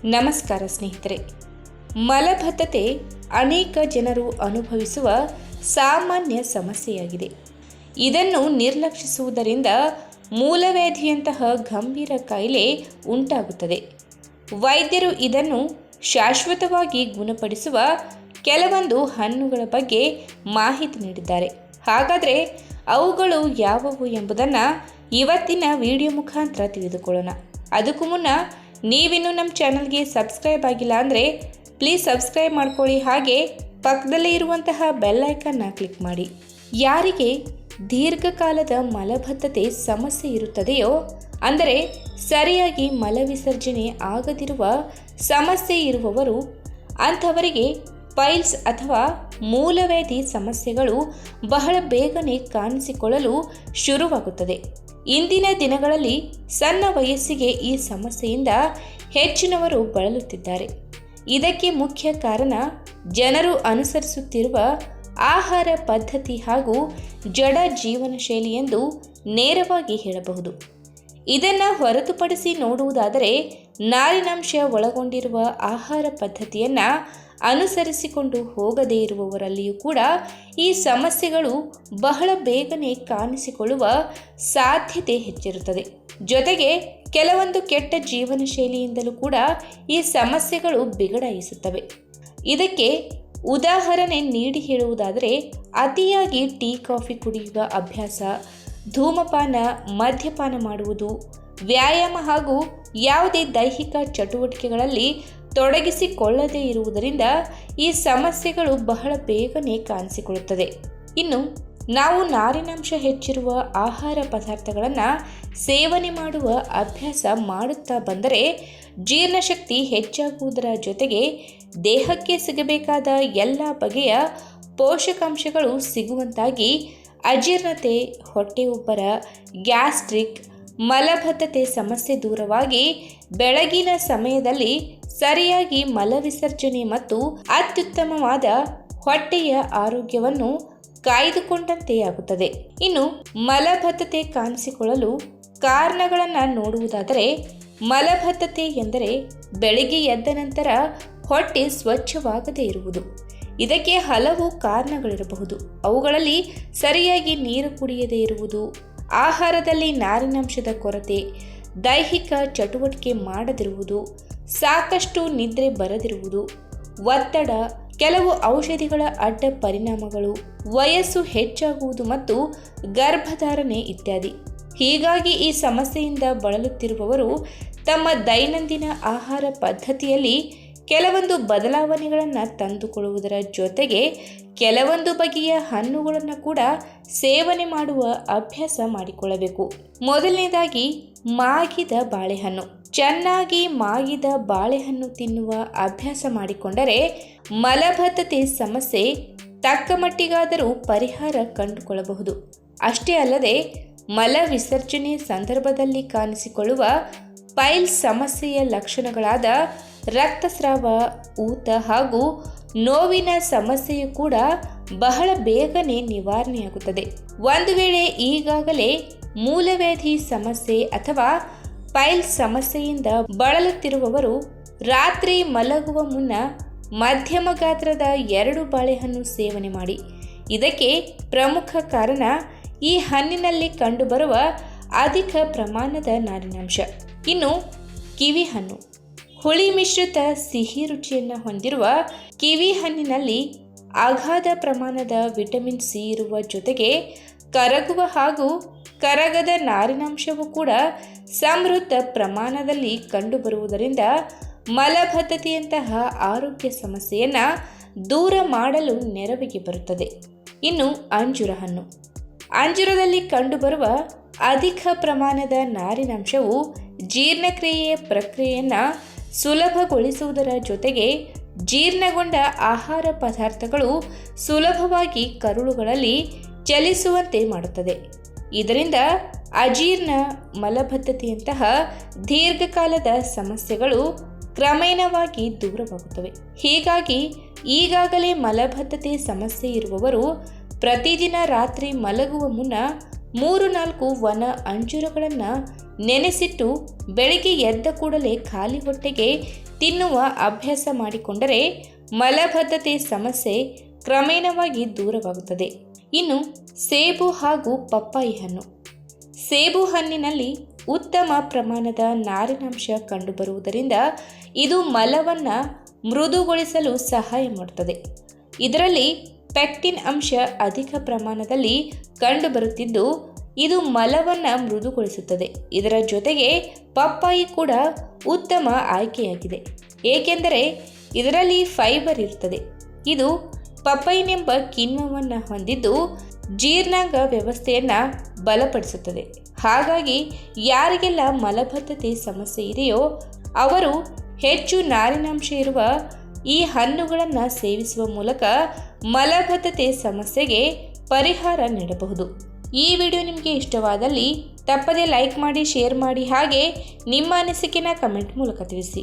ನಮಸ್ಕಾರ ಸ್ನೇಹಿತರೆ. ಮಲಬದ್ಧತೆ ಅನೇಕ ಜನರು ಅನುಭವಿಸುವ ಸಾಮಾನ್ಯ ಸಮಸ್ಯೆಯಾಗಿದೆ. ಇದನ್ನು ನಿರ್ಲಕ್ಷಿಸುವುದರಿಂದ ಮೂಲವ್ಯಾಧಿಯಂತಹ ಗಂಭೀರ ಕಾಯಿಲೆ ಉಂಟಾಗುತ್ತದೆ. ವೈದ್ಯರು ಇದನ್ನು ಶಾಶ್ವತವಾಗಿ ಗುಣಪಡಿಸುವ ಕೆಲವೊಂದು ಹಣ್ಣುಗಳ ಬಗ್ಗೆ ಮಾಹಿತಿ ನೀಡಿದ್ದಾರೆ. ಹಾಗಾದರೆ ಅವುಗಳು ಯಾವುವು ಎಂಬುದನ್ನು ಇವತ್ತಿನ ವಿಡಿಯೋ ಮುಖಾಂತರ ತಿಳಿದುಕೊಳ್ಳೋಣ. ಅದಕ್ಕೂ ಮುನ್ನ ನೀವಿನ್ನೂ ನಮ್ಮ ಚಾನಲ್ಗೆ ಸಬ್ಸ್ಕ್ರೈಬ್ ಆಗಿಲ್ಲ ಅಂದರೆ ಪ್ಲೀಸ್ ಸಬ್ಸ್ಕ್ರೈಬ್ ಮಾಡ್ಕೊಳ್ಳಿ. ಹಾಗೆ ಪಕ್ಕದಲ್ಲೇ ಇರುವಂತಹ ಬೆಲ್ ಐಕನ್ನ ಕ್ಲಿಕ್ ಮಾಡಿ. ಯಾರಿಗೆ ದೀರ್ಘಕಾಲದ ಮಲಬದ್ಧತೆ ಸಮಸ್ಯೆ ಇರುತ್ತದೆಯೋ, ಅಂದರೆ ಸರಿಯಾಗಿ ಮಲವಿಸರ್ಜನೆ ಆಗದಿರುವ ಸಮಸ್ಯೆ ಇರುವವರು, ಅಂಥವರಿಗೆ ಪೈಲ್ಸ್ ಅಥವಾ ಮೂಲವ್ಯಾಧಿ ಸಮಸ್ಯೆಗಳು ಬಹಳ ಬೇಗನೆ ಕಾಣಿಸಿಕೊಳ್ಳಲು ಶುರುವಾಗುತ್ತದೆ. ಇಂದಿನ ದಿನಗಳಲ್ಲಿ ಸಣ್ಣ ವಯಸ್ಸಿಗೆ ಈ ಸಮಸ್ಯೆಯಿಂದ ಹೆಚ್ಚಿನವರು ಬಳಲುತ್ತಿದ್ದಾರೆ. ಇದಕ್ಕೆ ಮುಖ್ಯ ಕಾರಣ ಜನರು ಅನುಸರಿಸುತ್ತಿರುವ ಆಹಾರ ಪದ್ಧತಿ ಹಾಗೂ ಜಡ ಜೀವನ ಶೈಲಿ ಎಂದು ನೇರವಾಗಿ ಹೇಳಬಹುದು. ಇದನ್ನು ಹೊರತುಪಡಿಸಿ ನೋಡುವುದಾದರೆ ನಾರಿನಾಂಶ ಒಳಗೊಂಡಿರುವ ಆಹಾರ ಪದ್ಧತಿಯನ್ನು ಅನುಸರಿಸಿಕೊಂಡು ಹೋಗದೇ ಇರುವವರಲ್ಲಿಯೂ ಕೂಡ ಈ ಸಮಸ್ಯೆಗಳು ಬಹಳ ಬೇಗನೆ ಕಾಣಿಸಿಕೊಳ್ಳುವ ಸಾಧ್ಯತೆ ಹೆಚ್ಚಿರುತ್ತದೆ. ಜೊತೆಗೆ ಕೆಲವೊಂದು ಕೆಟ್ಟ ಜೀವನ ಶೈಲಿಯಿಂದಲೂ ಕೂಡ ಈ ಸಮಸ್ಯೆಗಳು ಬಿಗಡಾಯಿಸುತ್ತವೆ. ಇದಕ್ಕೆ ಉದಾಹರಣೆ ನೀಡಿ ಹೇಳುವುದಾದರೆ ಅತಿಯಾಗಿ ಟೀ ಕಾಫಿ ಕುಡಿಯುವ ಅಭ್ಯಾಸ, ಧೂಮಪಾನ, ಮದ್ಯಪಾನ ಮಾಡುವುದು, ವ್ಯಾಯಾಮ ಹಾಗೂ ಯಾವುದೇ ದೈಹಿಕ ಚಟುವಟಿಕೆಗಳಲ್ಲಿ ತೊಡಗಿಸಿಕೊಳ್ಳದೇ ಇರುವುದರಿಂದ ಈ ಸಮಸ್ಯೆಗಳು ಬಹಳ ಬೇಗನೆ ಕಾಣಿಸಿಕೊಳ್ಳುತ್ತದೆ. ಇನ್ನು ನಾವು ನಾರಿನಾಂಶ ಹೆಚ್ಚಿರುವ ಆಹಾರ ಪದಾರ್ಥಗಳನ್ನು ಸೇವನೆ ಮಾಡುವ ಅಭ್ಯಾಸ ಮಾಡುತ್ತಾ ಬಂದರೆ ಜೀರ್ಣಶಕ್ತಿ ಹೆಚ್ಚಾಗುವುದರ ಜೊತೆಗೆ ದೇಹಕ್ಕೆ ಸಿಗಬೇಕಾದ ಎಲ್ಲ ಬಗೆಯ ಪೋಷಕಾಂಶಗಳು ಸಿಗುವಂತಾಗಿ ಅಜೀರ್ಣತೆ, ಹೊಟ್ಟೆ ಉಬ್ಬರ, ಗ್ಯಾಸ್ಟ್ರಿಕ್, ಮಲಬದ್ಧತೆ ಸಮಸ್ಯೆ ದೂರವಾಗಿ ಬೆಳಗಿನ ಸಮಯದಲ್ಲಿ ಸರಿಯಾಗಿ ಮಲವಿಸರ್ಜನೆ ಮತ್ತು ಅತ್ಯುತ್ತಮವಾದ ಹೊಟ್ಟೆಯ ಆರೋಗ್ಯವನ್ನು ಕಾಯ್ದುಕೊಂಡಂತೆಯಾಗುತ್ತದೆ. ಇನ್ನು ಮಲಬದ್ಧತೆ ಕಾಣಿಸಿಕೊಳ್ಳಲು ಕಾರಣಗಳನ್ನು ನೋಡುವುದಾದರೆ, ಮಲಬದ್ಧತೆ ಎಂದರೆ ಬೆಳಗ್ಗೆ ಎದ್ದ ನಂತರ ಹೊಟ್ಟೆ ಸ್ವಚ್ಛವಾಗದೇ ಇರುವುದು. ಇದಕ್ಕೆ ಹಲವು ಕಾರಣಗಳಿರಬಹುದು. ಅವುಗಳಲ್ಲಿ ಸರಿಯಾಗಿ ನೀರು ಕುಡಿಯದೇ ಇರುವುದು, ಆಹಾರದಲ್ಲಿ ನಾರಿನಾಂಶದ ಕೊರತೆ, ದೈಹಿಕ ಚಟುವಟಿಕೆ ಮಾಡದಿರುವುದು, ಸಾಕಷ್ಟು ನಿದ್ರೆ ಬರದಿರುವುದು, ಒತ್ತಡ, ಕೆಲವು ಔಷಧಿಗಳ ಅಡ್ಡ ಪರಿಣಾಮಗಳು, ವಯಸ್ಸು ಹೆಚ್ಚಾಗುವುದು ಮತ್ತು ಗರ್ಭಧಾರಣೆ ಇತ್ಯಾದಿ. ಹೀಗಾಗಿ ಈ ಸಮಸ್ಯೆಯಿಂದ ಬಳಲುತ್ತಿರುವವರು ತಮ್ಮ ದೈನಂದಿನ ಆಹಾರ ಪದ್ಧತಿಯಲ್ಲಿ ಕೆಲವೊಂದು ಬದಲಾವಣೆಗಳನ್ನು ತಂದುಕೊಳ್ಳುವುದರ ಜೊತೆಗೆ ಕೆಲವೊಂದು ಬಗೆಯ ಹಣ್ಣುಗಳನ್ನು ಕೂಡ ಸೇವನೆ ಮಾಡುವ ಅಭ್ಯಾಸ ಮಾಡಿಕೊಳ್ಳಬೇಕು. ಮೊದಲನೇದಾಗಿ ಮಾಗಿದ ಬಾಳೆಹಣ್ಣು. ಚೆನ್ನಾಗಿ ಮಾಗಿದ ಬಾಳೆಹಣ್ಣು ತಿನ್ನುವ ಅಭ್ಯಾಸ ಮಾಡಿಕೊಂಡರೆ ಮಲಬದ್ಧತೆ ಸಮಸ್ಯೆ ತಕ್ಕ ಮಟ್ಟಿಗಾದರೂ ಪರಿಹಾರ ಕಂಡುಕೊಳ್ಳಬಹುದು. ಅಷ್ಟೇ ಅಲ್ಲದೆ ಮಲ ವಿಸರ್ಜನೆ ಸಂದರ್ಭದಲ್ಲಿ ಕಾಣಿಸಿಕೊಳ್ಳುವ ಪೈಲ್ಸ್ ಸಮಸ್ಯೆಯ ಲಕ್ಷಣಗಳಾದ ರಕ್ತಸ್ರಾವ, ಊತ ಹಾಗೂ ನೋವಿನ ಸಮಸ್ಯೆಯು ಕೂಡ ಬಹಳ ಬೇಗನೆ ನಿವಾರಣೆಯಾಗುತ್ತದೆ. ಒಂದು ವೇಳೆ ಈಗಾಗಲೇ ಮೂಲವ್ಯಾಧಿ ಸಮಸ್ಯೆ ಅಥವಾ ಪೈಲ್ಸ್ ಸಮಸ್ಯೆಯಿಂದ ಬಳಲುತ್ತಿರುವವರು ರಾತ್ರಿ ಮಲಗುವ ಮುನ್ನ ಮಧ್ಯಮ ಗಾತ್ರದ 2 ಬಾಳೆಹಣ್ಣು ಸೇವನೆ ಮಾಡಿ. ಇದಕ್ಕೆ ಪ್ರಮುಖ ಕಾರಣ ಈ ಹಣ್ಣಿನಲ್ಲಿ ಕಂಡುಬರುವ ಅಧಿಕ ಪ್ರಮಾಣದ ನಾರಿನಾಂಶ. ಇನ್ನು ಕಿವಿ ಹಣ್ಣು. ಹುಳಿ ಮಿಶ್ರಿತ ಸಿಹಿ ರುಚಿಯನ್ನು ಹೊಂದಿರುವ ಕಿವಿ ಹಣ್ಣಿನಲ್ಲಿ ಅಗಾಧ ಪ್ರಮಾಣದ ವಿಟಮಿನ್ ಸಿ ಇರುವ ಜೊತೆಗೆ ಕರಗುವ ಹಾಗೂ ಕರಗದ ನಾರಿನಾಂಶವೂ ಕೂಡ ಸಮೃದ್ಧ ಪ್ರಮಾಣದಲ್ಲಿ ಕಂಡುಬರುವುದರಿಂದ ಮಲಬದ್ಧತೆಯಂತಹ ಆರೋಗ್ಯ ಸಮಸ್ಯೆಯನ್ನು ದೂರ ಮಾಡಲು ನೆರವಿಗೆ ಬರುತ್ತದೆ. ಇನ್ನು ಅಂಜೂರ ಹಣ್ಣು. ಅಂಜೂರದಲ್ಲಿ ಕಂಡುಬರುವ ಅಧಿಕ ಪ್ರಮಾಣದ ನಾರಿನಾಂಶವು ಜೀರ್ಣಕ್ರಿಯೆಯ ಪ್ರಕ್ರಿಯೆಯನ್ನು ಸುಲಭಗೊಳಿಸುವುದರ ಜೊತೆಗೆ ಜೀರ್ಣಗೊಂಡ ಆಹಾರ ಪದಾರ್ಥಗಳು ಸುಲಭವಾಗಿ ಕರುಳುಗಳಲ್ಲಿ ಚಲಿಸುವಂತೆ ಮಾಡುತ್ತದೆ. ಇದರಿಂದ ಅಜೀರ್ಣ, ಮಲಬದ್ಧತೆಯಂತಹ ದೀರ್ಘಕಾಲದ ಸಮಸ್ಯೆಗಳು ಕ್ರಮೇಣವಾಗಿ ದೂರವಾಗುತ್ತವೆ. ಹೀಗಾಗಿ ಈಗಾಗಲೇ ಮಲಬದ್ಧತೆ ಸಮಸ್ಯೆ ಇರುವವರು ಪ್ರತಿದಿನ ರಾತ್ರಿ ಮಲಗುವ ಮುನ್ನ 3-4 ಒಣ ಅಂಜೂರಗಳನ್ನು ನೆನೆಸಿಟ್ಟು ಬೆಳಿಗ್ಗೆ ಎದ್ದ ಕೂಡಲೇ ಖಾಲಿ ಹೊಟ್ಟೆಗೆ ತಿನ್ನುವ ಅಭ್ಯಾಸ ಮಾಡಿಕೊಂಡರೆ ಮಲಬದ್ಧತೆ ಸಮಸ್ಯೆ ಕ್ರಮೇಣವಾಗಿ ದೂರವಾಗುತ್ತದೆ. ಇನ್ನು ಸೇಬು ಹಾಗೂ ಪಪ್ಪಾಯಿ ಹಣ್ಣು. ಸೇಬು ಹಣ್ಣಿನಲ್ಲಿ ಉತ್ತಮ ಪ್ರಮಾಣದ ನಾರಿನಾಂಶ ಕಂಡುಬರುವುದರಿಂದ ಇದು ಮಲವನ್ನು ಮೃದುಗೊಳಿಸಲು ಸಹಾಯ ಮಾಡುತ್ತದೆ. ಇದರಲ್ಲಿ ಪೆಕ್ಟಿನ್ ಅಂಶ ಅಧಿಕ ಪ್ರಮಾಣದಲ್ಲಿ ಕಂಡುಬರುತ್ತಿದ್ದು ಇದು ಮಲವನ್ನು ಮೃದುಗೊಳಿಸುತ್ತದೆ. ಇದರ ಜೊತೆಗೆ ಪಪ್ಪಾಯಿ ಕೂಡ ಉತ್ತಮ ಆಯ್ಕೆಯಾಗಿದೆ, ಏಕೆಂದರೆ ಇದರಲ್ಲಿ ಫೈಬರ್ ಇರುತ್ತದೆ. ಇದು ಪಪೈನೆಂಬ ಕಿಣ್ವವನ್ನು ಹೊಂದಿದ್ದು ಜೀರ್ಣಾಂಗ ವ್ಯವಸ್ಥೆಯನ್ನು ಬಲಪಡಿಸುತ್ತದೆ. ಹಾಗಾಗಿ ಯಾರಿಗೆಲ್ಲ ಮಲಬದ್ಧತೆ ಸಮಸ್ಯೆ ಇದೆಯೋ ಅವರು ಹೆಚ್ಚು ನಾರಿನಾಂಶ ಇರುವ ಈ ಹಣ್ಣುಗಳನ್ನು ಸೇವಿಸುವ ಮೂಲಕ ಮಲಬದ್ಧತೆ ಸಮಸ್ಯೆಗೆ ಪರಿಹಾರ ನೀಡಬಹುದು. ಈ ವಿಡಿಯೋ ನಿಮಗೆ ಇಷ್ಟವಾದಲ್ಲಿ ತಪ್ಪದೇ ಲೈಕ್ ಮಾಡಿ, ಶೇರ್ ಮಾಡಿ, ಹಾಗೆ ನಿಮ್ಮ ಅನಿಸಿಕೆನ ಕಮೆಂಟ್ ಮೂಲಕ ತಿಳಿಸಿ.